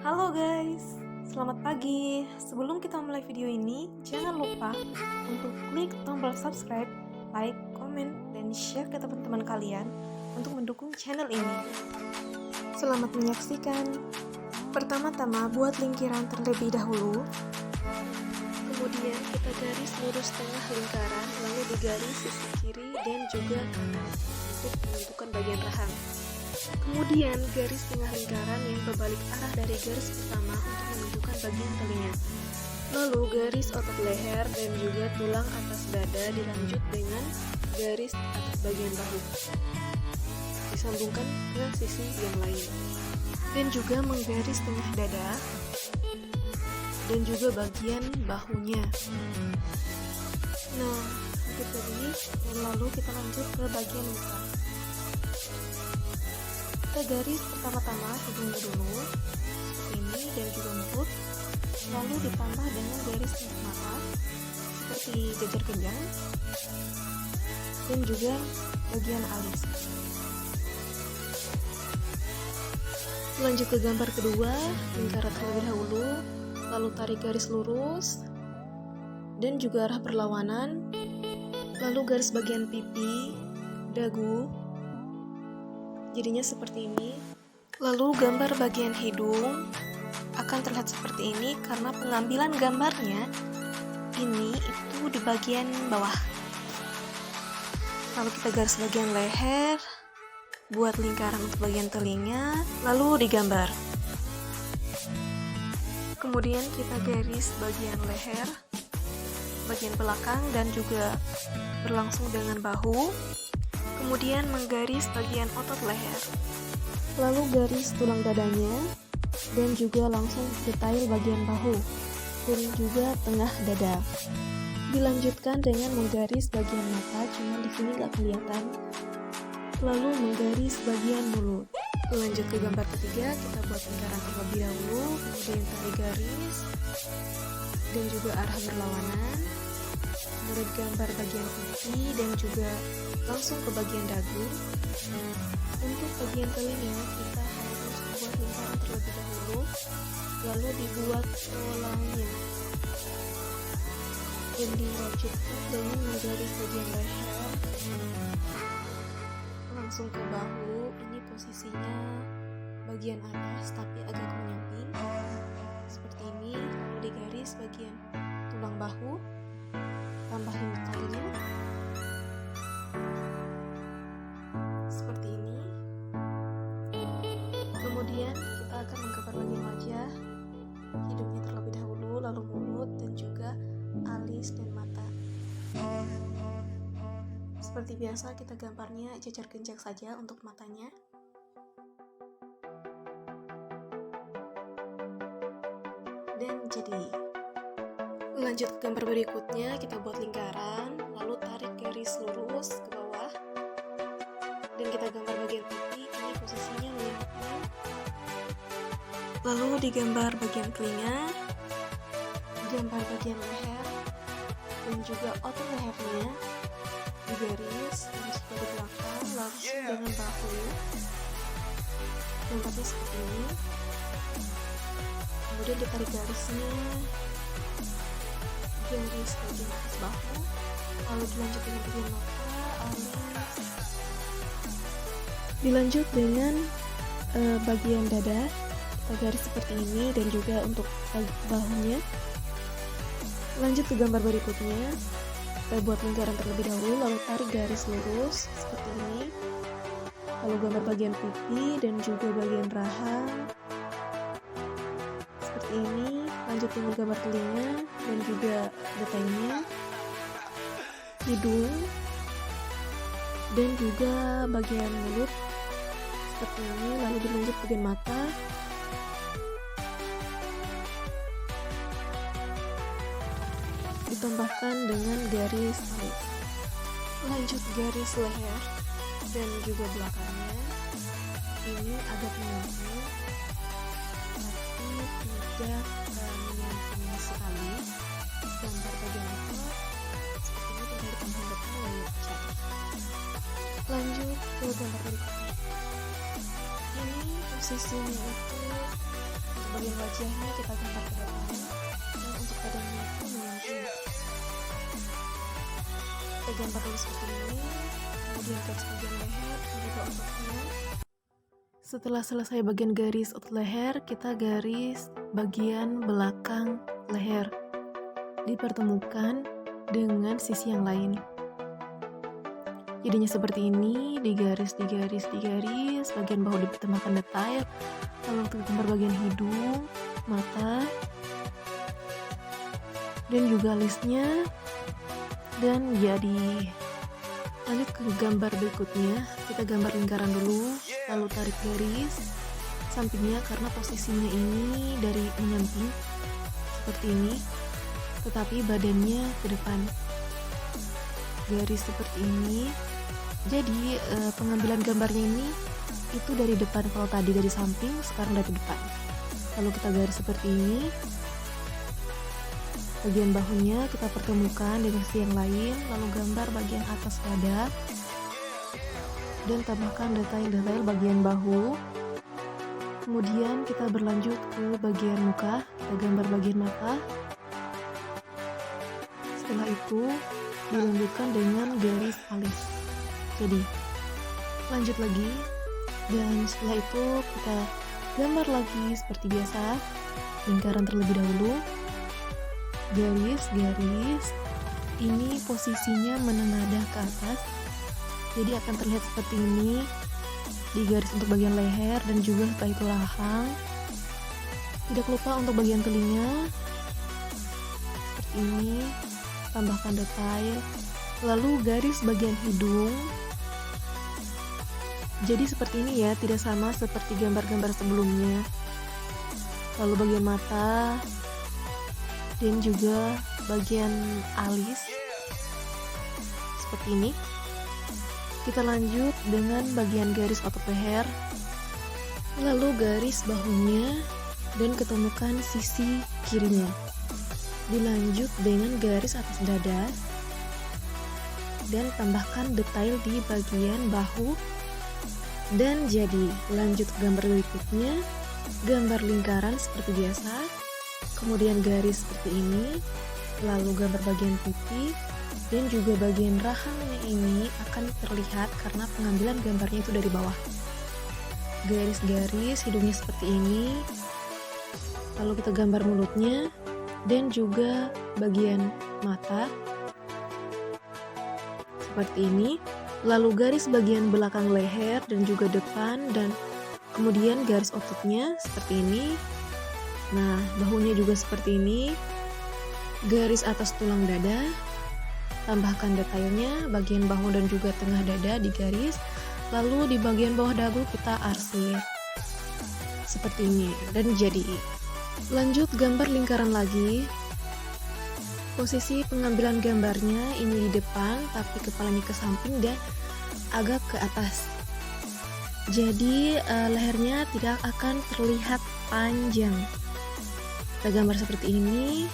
Halo guys, selamat pagi. Sebelum kita mulai video ini, jangan lupa untuk klik tombol subscribe, like, komen, dan share ke teman-teman kalian untuk mendukung channel ini. Selamat menyaksikan. Pertama-tama buat lingkaran terlebih dahulu. Kemudian kita garis lurus tengah lingkaran, lalu digaris sisi kiri dan juga kanan untuk menentukan bagian rahang. Kemudian garis tengah lingkaran yang berbalik arah dari garis pertama untuk menentukan bagian telinga. Lalu garis otot leher dan juga tulang atas dada dilanjut dengan garis atas bagian bahu. Disambungkan ke sisi yang lain. Dan juga menggaris tengah dada dan juga bagian bahunya. Nah, untuk ini lalu kita lanjut ke bagian muka. Kita garis pertama-tama hidungnya dulu, seperti ini, dan juga mulut, lalu ditambah dengan garis tengah mata, seperti jajar kencang, dan juga bagian alis. Lanjut ke gambar kedua, lingkaran terlebih dahulu, lalu tarik garis lurus, dan juga arah berlawanan, lalu garis bagian pipi, dagu, jadinya seperti ini. Lalu gambar bagian hidung akan terlihat seperti ini karena pengambilan gambarnya ini itu di bagian bawah. Lalu kita garis bagian leher, buat lingkaran untuk bagian telinga, lalu digambar. Kemudian kita garis bagian leher, bagian belakang dan juga berlangsung dengan bahu. Kemudian menggaris bagian otot leher, lalu garis tulang dadanya, dan juga langsung detail bagian bahu, dan juga tengah dada. Dilanjutkan dengan menggaris bagian mata, cuma di sini nggak kelihatan. Lalu menggaris bagian mulut. Lanjut ke gambar ketiga, kita buat lingkaran terlebih dahulu, kemudian tarik garis, dan juga arah berlawanan. Kemudian gambar bagian pipi dan juga langsung ke bagian dagu. Untuk bagian telinga kita harus membuat lingkaran terlebih dahulu, lalu dibuat polanya, dan dilanjutkan dengan menggaris bagian leher langsung ke bahu. Ini posisinya bagian atas tapi agak menyamping seperti ini. Lalu digaris bagian tulang bahu, tambahin detailnya seperti ini. Kemudian kita akan menggambar bagian wajah, hidungnya terlebih dahulu, lalu mulut dan juga alis dan mata. Seperti biasa kita gambarnya jajar kencang saja untuk matanya. Dan jadi lanjut ke gambar berikutnya, kita buat lingkaran, lalu tarik garis lurus ke bawah, dan kita gambar bagian pipi. Ini posisinya menyamping. Lalu digambar bagian telinga, gambar bagian leher, dan juga otot lehernya digaris terus ke belakang langsung dengan bahu. Gambarnya seperti ini. Kemudian ditarik garisnya, garis bagian atas bahu, lalu dilanjut dengan bagian mata, alis, dilanjut dengan bagian dada, kita garis seperti ini, dan juga untuk bahunya. Lanjut ke gambar berikutnya, kita buat lingkaran terlebih dahulu, lalu tarik garis lurus seperti ini, lalu gambar bagian pipi dan juga bagian rahang seperti ini. Lanjut dengan gambar telinga dan juga detailnya, hidung, dan juga bagian mulut seperti ini. Lalu dilanjut bagian mata, ditambahkan dengan garis alis. Lanjut garis leher dan juga belakangnya, ini agak menyamping tapi tidak menyamping sekali. Gambar bagian itu seperti ini, tinggal ditambah detail lalu cat. Lanjut ke gambar berikutnya. Ini posisinya itu bagian wajahnya kita gambar ke depan, dan untuk badannya itu menyamping. Kita gambar dulu seperti ini, kemudian garis bagian leher dan juga ototnya. Setelah selesai bagian garis otot leher, kita garis bagian belakang leher dipertemukan dengan sisi yang lain. Jadinya seperti ini, digaris, bagian bahu ditambahkan detail. Lalu untuk gambar bagian hidung, mata, dan juga alisnya. Dan jadi, lanjut ke gambar berikutnya. Kita gambar lingkaran dulu, lalu tarik garis sampingnya karena posisinya ini dari menyamping seperti ini, tetapi badannya ke depan. Garis seperti ini. Jadi pengambilan gambarnya ini itu dari depan, kalau tadi dari samping, sekarang dari depan. Lalu kita garis seperti ini. Bagian bahunya kita pertemukan dengan sisi yang lain, lalu gambar bagian atas dada dan tambahkan detail-detail bagian bahu. Kemudian kita berlanjut ke bagian muka, kita gambar bagian mata. Setelah itu dilanjutkan dengan garis alis. Jadi lanjut lagi, dan setelah itu kita gambar lagi seperti biasa, lingkaran terlebih dahulu, garis, ini posisinya menengadah ke atas, jadi akan terlihat seperti ini di garis untuk bagian leher dan juga setelah itu rahang. Tidak lupa untuk bagian telinga seperti ini, tambahkan detail, lalu garis bagian hidung. Jadi seperti ini ya, tidak sama seperti gambar-gambar sebelumnya. Lalu bagian mata dan juga bagian alis seperti ini. Kita lanjut dengan bagian garis otot leher, lalu garis bahunya dan ketemukan sisi kirinya. Dilanjut dengan garis atas dada dan tambahkan detail di bagian bahu. Dan jadi lanjut gambar berikutnya, gambar lingkaran seperti biasa, kemudian garis seperti ini, lalu gambar bagian pipi dan juga bagian rahangnya ini akan terlihat karena pengambilan gambarnya itu dari bawah. Garis-garis hidungnya seperti ini, lalu kita gambar mulutnya dan juga bagian mata seperti ini. Lalu garis bagian belakang leher dan juga depan, dan kemudian garis ototnya seperti ini. Nah, bahunya juga seperti ini. Garis atas tulang dada, tambahkan detailnya bagian bahu dan juga tengah dada di garis. Lalu di bagian bawah dagu kita arsir seperti ini. Dan jadi lanjut gambar lingkaran lagi. Posisi pengambilan gambarnya ini di depan, tapi kepalanya ke samping dan agak ke atas. Jadi lehernya tidak akan terlihat panjang. Kita gambar seperti ini,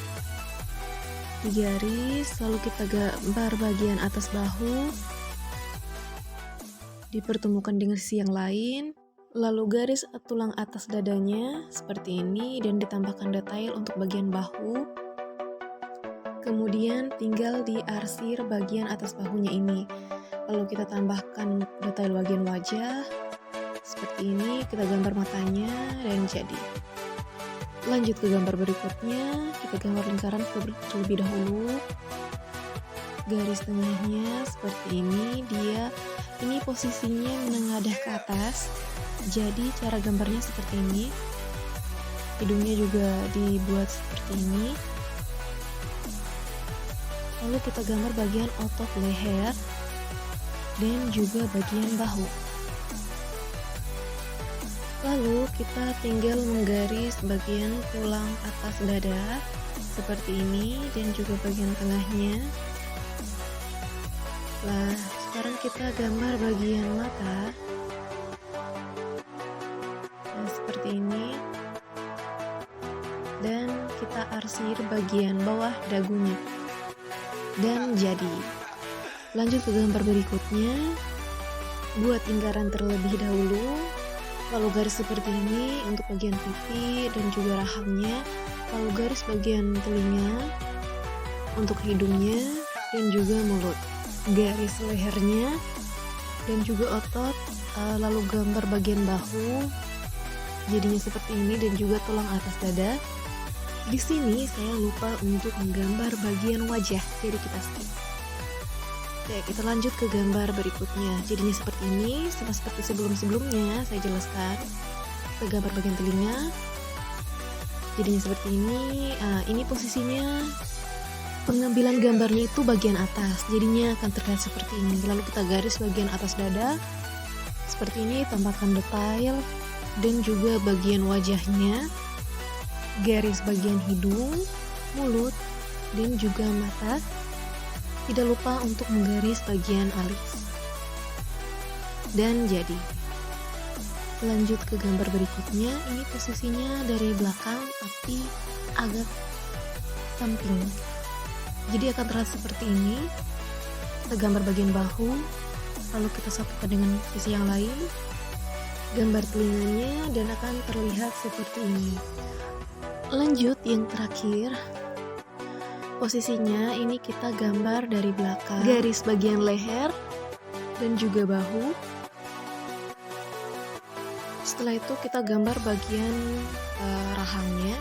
di garis, lalu kita gambar bagian atas bahu, dipertemukan dengan sisi yang lain, lalu garis tulang atas dadanya seperti ini dan ditambahkan detail untuk bagian bahu. Kemudian tinggal diarsir bagian atas bahunya ini. Lalu kita tambahkan detail bagian wajah seperti ini, kita gambar matanya dan jadi. Lanjut ke gambar berikutnya, kita gambar lingkaran terlebih dahulu. Garis tengahnya seperti ini, ini posisinya menengadah ke atas. Jadi cara gambarnya seperti ini. Hidungnya juga dibuat seperti ini. Lalu kita gambar bagian otot leher dan juga bagian bahu. Lalu kita tinggal menggaris bagian tulang atas dada seperti ini dan juga bagian tengahnya. Nah, sekarang kita gambar bagian mata. Nah, seperti ini. Dan kita arsir bagian bawah dagunya. Dan jadi, lanjut ke gambar berikutnya. Buat lingkaran terlebih dahulu, Lalu garis seperti ini untuk bagian pipi dan juga rahangnya. Lalu garis bagian telinga untuk hidungnya dan juga mulut. Garis lehernya dan juga otot. Lalu gambar bagian bahu jadinya seperti ini dan juga tulang atas dada. Di sini saya lupa untuk menggambar bagian wajah, jadi kita skip. Oke, kita lanjut ke gambar berikutnya. Jadinya seperti ini, sama seperti sebelum-sebelumnya saya jelaskan. Kita gambar bagian telinga. Jadinya seperti ini. Ini posisinya pengambilan gambarnya itu bagian atas, jadinya akan terlihat seperti ini. Lalu kita garis bagian atas dada seperti ini, tambahkan detail dan juga bagian wajahnya, garis bagian hidung, mulut, dan juga mata. Tidak lupa untuk menggaris bagian alis. Dan jadi. Lanjut ke gambar berikutnya. Ini posisinya dari belakang tapi agak samping. Jadi akan terlihat seperti ini. Kita gambar bagian bahu, lalu kita satukan dengan sisi yang lain. Gambar telinganya dan akan terlihat seperti ini. Lanjut yang terakhir. Posisinya ini kita gambar dari belakang, garis bagian leher dan juga bahu. Setelah itu kita gambar bagian rahangnya.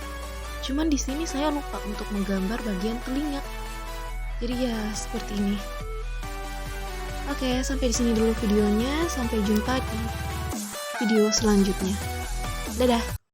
Cuman di sini saya lupa untuk menggambar bagian telinga. Jadi ya seperti ini. Oke, sampai di sini dulu videonya. Sampai jumpa di video selanjutnya. Dadah.